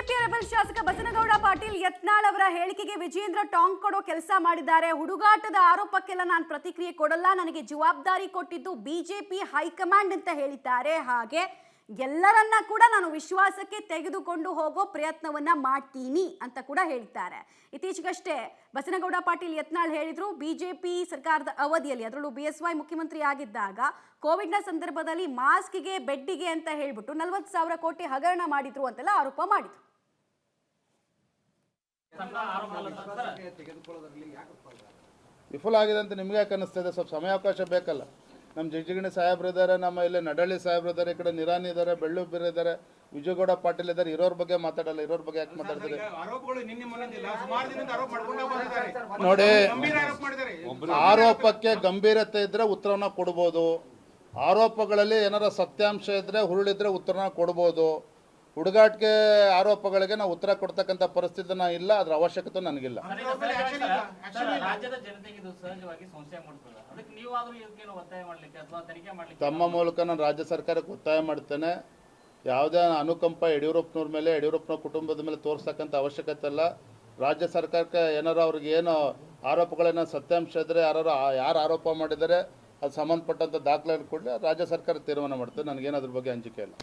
BJP rebel ಶಾಸಕ ಬಸನಗೌಡ ಪಾಟೀಲ್ ಯತ್ನಾಳ್ ಅವರ ಹೇಳಿಕೆಗೆ ವಿಜೇಂದ್ರ ಟಾಂಗ್ ಕೊಡೋ ಕೆಲಸ ಮಾಡಿದ್ದಾರೆ. ಹುಡುಗಾಟದ ಆರೋಪಕ್ಕೆಲ್ಲ ನಾನು ಪ್ರತಿಕ್ರಿಯೆ ಕೊಡಲ್ಲ, ನನಗೆ ಜವಾಬ್ದಾರಿ ಕೊಟ್ಟಿದ್ದು ಬಿಜೆಪಿ ಹೈಕಮಾಂಡ್ ಅಂತ ಹೇಳಿದ್ದಾರೆ. ಹಾಗೆ ಎಲ್ಲರನ್ನ ಕೂಡ ನಾನು ವಿಶ್ವಾಸಕ್ಕೆ ತೆಗೆದುಕೊಂಡು ಹೋಗೋ ಪ್ರಯತ್ನವನ್ನ ಮಾಡ್ತೀನಿ ಅಂತ ಕೂಡ ಹೇಳ್ತಾರೆ. ಇತ್ತೀಚೆಗಷ್ಟೇ ಬಸನಗೌಡ ಪಾಟೀಲ್ ಯತ್ನಾಳ್ ಹೇಳಿದ್ರು, ಬಿಜೆಪಿ ಸರ್ಕಾರದ ಅವಧಿಯಲ್ಲಿ ಅದರಲ್ಲೂ BSY ಮುಖ್ಯಮಂತ್ರಿ ಆಗಿದ್ದಾಗ ಕೋವಿಡ್ನ ಸಂದರ್ಭದಲ್ಲಿ ಮಾಸ್ಕ್ಗೆ ಬೆಡ್ಡಿಗೆ ಅಂತ ಹೇಳ್ಬಿಟ್ಟು 40,000 ಕೋಟಿ ಹಗರಣ ಮಾಡಿದ್ರು ಅಂತೆಲ್ಲ ಆರೋಪ ಮಾಡಿದ್ರು. ವಿಫಲ ಆಗಿದೆ ಅಂತ ನಿಮ್ಗೆ ಯಾಕೆ ಅನ್ನಿಸ್ತದೆ? ಸ್ವಲ್ಪ ಸಮಯಾವಕಾಶ ಬೇಕಲ್ಲ. ನಮ್ಮ ಜಿಗಜಿಗಣಿ ಸಾಹೇಬ್ರು ಇದ್ದಾರೆ, ನಮ್ಮ ಇಲ್ಲಿ ನಡಳ್ಳಿ ಸಾಹೇಬ್ರು ಇದ್ದಾರೆ, ಈ ಕಡೆ ನಿರಾನಿ ಇದ್ದಾರೆ, ಬೆಳ್ಳುಬ್ಬಿರು ಇದ್ದಾರೆ, ವಿಜಯಗೌಡ ಪಾಟೀಲ್ ಇದ್ದಾರೆ. ಇರೋರ ಬಗ್ಗೆ ಮಾತಾಡಲ್ಲ, ಇರೋರ ಬಗ್ಗೆ ಯಾಕೆ ಮಾತಾಡ್ತಾರೆ ನೋಡಿ. ಆರೋಪಕ್ಕೆ ಗಂಭೀರತೆ ಇದ್ರೆ ಉತ್ತರವನ್ನ ಕೊಡ್ಬೋದು. ಆರೋಪಗಳಲ್ಲಿ ಏನಾರ ಸತ್ಯಾಂಶ ಇದ್ರೆ ಹುರುಳಿದ್ರೆ ಉತ್ತರನ ಕೊಡ್ಬೋದು. ಹುಡುಗಾಟಿಗೆ ಆರೋಪಗಳಿಗೆ ನಾವು ಉತ್ತರ ಕೊಡ್ತಕ್ಕಂಥ ಪರಿಸ್ಥಿತಿ ಇಲ್ಲ, ಅದ್ರ ಅವಶ್ಯಕತೆ ನನಗಿಲ್ಲ. ತಮ್ಮ ಮೂಲಕ ನಾನು ರಾಜ್ಯ ಸರ್ಕಾರಕ್ಕೆ ಒತ್ತಾಯ ಮಾಡ್ತೇನೆ. ಯಾವುದೇ ಅನುಕಂಪ ಯಡಿಯೂರಪ್ಪನವ್ರ ಮೇಲೆ, ಯಡಿಯೂರಪ್ಪನ ಕುಟುಂಬದ ಮೇಲೆ ತೋರಿಸ್ತಕ್ಕಂಥ ಅವಶ್ಯಕತೆ ಇಲ್ಲ. ರಾಜ್ಯ ಸರ್ಕಾರಕ್ಕೆ ಏನಾರು ಅವ್ರಿಗೆ ಏನು ಆರೋಪಗಳೇನೋ ಸತ್ಯಾಂಶ ಇದ್ರೆ ಯಾರು ಆರೋಪ ಮಾಡಿದರೆ ಅದು ಸಂಬಂಧಪಟ್ಟಂಥ ದಾಖಲೆ ಕೊಡಲಿ, ರಾಜ್ಯ ಸರ್ಕಾರ ತೀರ್ಮಾನ ಮಾಡ್ತದೆ. ನನಗೇನು ಅದ್ರ ಬಗ್ಗೆ ಅಂಜಿಕೆ ಇಲ್ಲ.